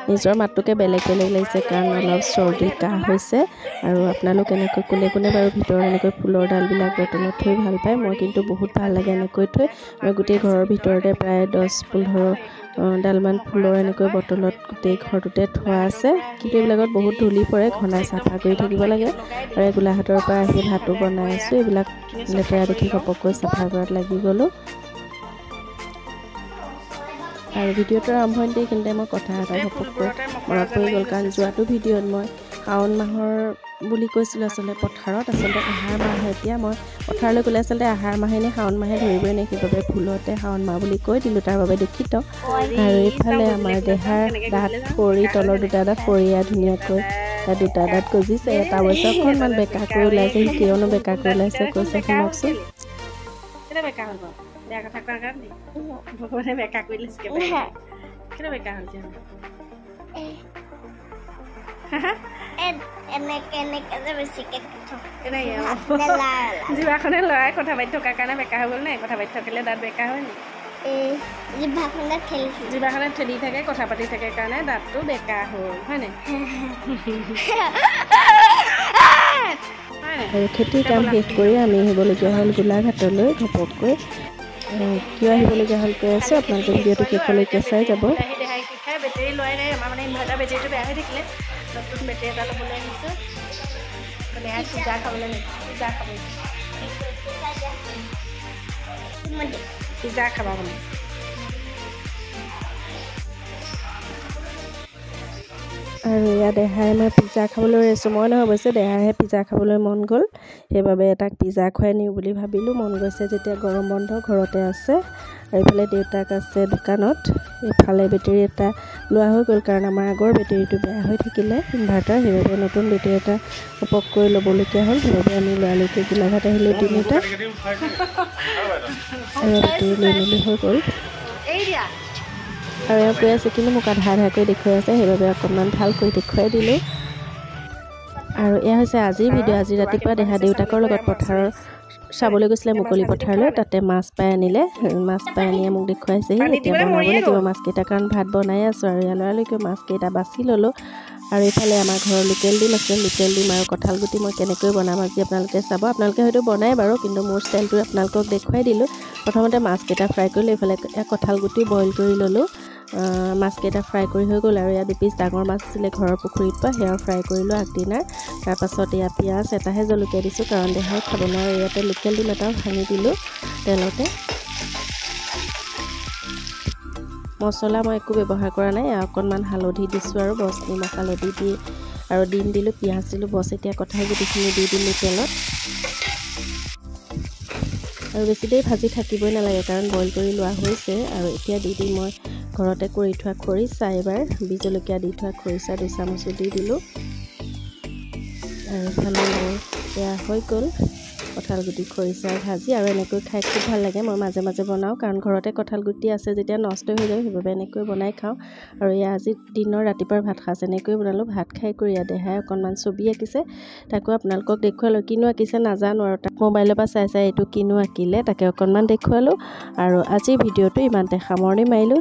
নিজৰ মাতটোকে বেলেগ বেলেগ লাগিছে কাৰণ অলপ চৰ্দি কাহ হৈছে আৰু আপোনালোক এনেকৈ কোনে কোনে বাৰু ভিতৰত এনেকৈ ফুলৰ ডালবিলাক বটলত থৈ ভাল পায় মই কিন্তু বহুত ভাল লাগে এনেকৈ থৈ মই গোটেই ঘৰৰ ভিতৰতে প্ৰায় 10-15 ডালমান ফুলৰ এনেকৈ বটলত গোটেই ঘৰটোতে থোৱা আছে কিন্তু এইবিলাকত বহুত ধূলি পৰে ঘনাই চাফা কৰি থাকিব লাগে আৰু গোলাঘাটৰ পৰা আহি ভাতো বনাই আছোঁ এইবিলাক লেতেৰা দেখি ঘপককৈ চাফা কৰাত লাগি গ'লোঁ আৰু ভিডিঅ'টোৰ আৰম্ভণিতে কিন্তু মই কথা এটা ঘপককৈ মনত পৰি গ'ল কাৰণ যোৱাটো ভিডিঅ'ত মই শাওণ মাহৰ বুলি কৈছিলোঁ আচলতে পথাৰত আচলতে আহাৰ মাহ এতিয়া মই পথাৰলৈ গ'লে আচলতে আহাৰ মাহে নে শাওণ মাহে ধৰিবই নে সেইবাবে ভুলতে শাওণ মাহ বুলি কৈ দিলোঁ তাৰ বাবে দুখিত আৰু এইফালে আমাৰ দেহাৰ দাঁত ফৰি তলৰ দুটা দাঁত ফৰিয়া ধুনীয়াকৈ দুটা দাঁত গজিছে এটা অৱশ্যে অকণমান বেকা কৰি ওলাইছে কিয়নো বেকা কৰি ওলাইছে কৈছে শুনকচোন বেয়া কথা কোৱাৰ কাৰণে ভগৱানে বেকা কৰি লৈছে কেলে বেকা হ'ল জিভাখনে লৰাই কথা পাতি থকাৰ কাৰণে বেকা হৈ গ'ল নে কথা পাতি থাকিলে দাঁত বেকা হয় নি জিভাখনে ঠেলি থাকে কথা পাতি থাকে কাৰণে দাঁতটো বেকা হ'ল হয় নাই আৰু খেতিৰ কাম শেষ কৰি আমি আহিবলগীয়া হ'ল গোলাঘাটলৈ ঘপককৈ কিয় আহিবলগীয়া হ'ল কৈ আছোঁ আপোনালোকে ভিডিঅ'টো শেষলৈকে চাই যাব বেটেৰী লোৱাই নাই আমাৰ মানে ইনভাৰ্টাৰ বেটেৰীটো বেয়া হৈ থাকিলে নতুন বেটেৰী এটা ল'বলৈ আহিছোঁ মানে পিজ্জা খাবলৈ পিজ্জা খাবা মানে আৰু এয়া দেহাই মই পিজ্জা খাবলৈ ৰৈছোঁ মই নহয় অৱশ্যে দেহাইহে পিজ্জা খাবলৈ মন গ'ল সেইবাবে তাক পিজ্জা খুৱাই নিওঁ বুলি ভাবিলোঁ মন গৈছে যেতিয়া গৰম বন্ধ ঘৰতে আছে আৰু এইফালে দেউতাক আছে দোকানত এইফালে বেটেৰী এটা লোৱা হৈ গ'ল কাৰণ আমাৰ আগৰ বেটেৰীটো বেয়া হৈ থাকিলে ইনভাৰ্টাৰ সেইবাবে নতুন বেটেৰী এটা ঘপককৈ ল'বলগীয়া হ'ল সেইবাবে আমি লৰালৰিকৈ গোলাঘাট আহিলোঁ তিনিটা আৰু বেটেৰী লৈ মেলি হৈ গ'ল আৰু এওঁ কৈ আছে কিন্তু মোক আধা আধাকৈ দেখুৱাই আছে সেইবাবে অকণমান ভালকৈ দেখুৱাই দিলোঁ আৰু এয়া হৈছে আজিৰ ভিডিঅ' আজি ৰাতিপুৱা দেহা দেউতাকৰ লগত পথাৰৰ চাবলৈ গৈছিলে মুকলি পথাৰলৈ তাতে মাছ পাই আনিলে মাছ পাই আনিয়ে মোক দেখুৱাইছেহি এতিয়া বনাব লাগিব মাছকেইটা কাৰণ ভাত বনাই আছোঁ আৰু ইয়াৰ লৰালৰিকৈ মাছকেইটা বাছি ল'লোঁ আৰু এইফালে আমাৰ ঘৰৰ লোকেল ডিম আছে লোকেল ডিম আৰু কঁঠাল গুটি মই কেনেকৈ বনাম আজি আপোনালোকে চাব আপোনালোকে হয়তো বনাই বাৰু কিন্তু মোৰ ষ্টাইলটো আপোনালোকক দেখুৱাই দিলোঁ প্ৰথমতে মাছকেইটা ফ্ৰাই কৰিলোঁ এইফালে কঁঠাল গুটি বইল কৰি ল'লোঁ মাছকেইটা ফ্ৰাই কৰি হৈ গ'ল আৰু ইয়াত দুপিচ ডাঙৰ মাছ আছিলে ঘৰৰ পুখুৰীত পৰা সেয়া ফ্ৰাই কৰিলোঁ আগদিনাৰ তাৰপাছত এয়া পিঁয়াজ এটাহে জলকীয়া দিছোঁ কাৰণ দেহাই খাব নোৱাৰোঁ ইয়াতে লোকেল ডিম এটাও ভাঙি দিলোঁ তেলতে মছলা মই একো ব্যৱহাৰ কৰা নাই অকণমান হালধি দিছোঁ আৰু বছ নিমখ হালধি দি আৰু ডিম দিলোঁ পিঁয়াজ দিলোঁ বছ এতিয়া কঁঠাল গুটিখিনি দি দিলোঁ তেলত আৰু বেছি দেৰি ভাজি থাকিবই নালাগে কাৰণ বইল কৰি লোৱা হৈছে আৰু এতিয়া দি দিম মই ঘৰতে কৰি থোৱা খৰিচা এবাৰ বীজ জলকীয়া দি থোৱা খৰিচা 2 চামুচো দি দিলোঁ আৰু ইফালে মোৰ এয়া হৈ গ'ল কঁঠাল গুটি খৰিচা ভাজি আৰু এনেকৈ খাই খুব ভাল লাগে মই মাজে মাজে বনাওঁ কাৰণ ঘৰতে কঁঠাল গুটি আছে যেতিয়া নষ্ট হৈ যায় সেইবাবে এনেকৈ বনাই খাওঁ আৰু এয়া আজি দিনৰ ৰাতিপুৱাৰ ভাত সাজ এনেকৈ বনালোঁ ভাত খাই কৰি দেহাই অকণমান ছবি আঁকিছে তাকো আপোনালোকক দেখুৱালোঁ কিনো আঁকিছে নাজানো আৰু তাক মোবাইলৰ পৰা চাই চাই এইটো কিনো আঁকিলে তাকে অকণমান দেখুৱালোঁ আৰু আজিৰ ভিডিঅ'টো ইমানতে সামৰণি মাৰিলোঁ।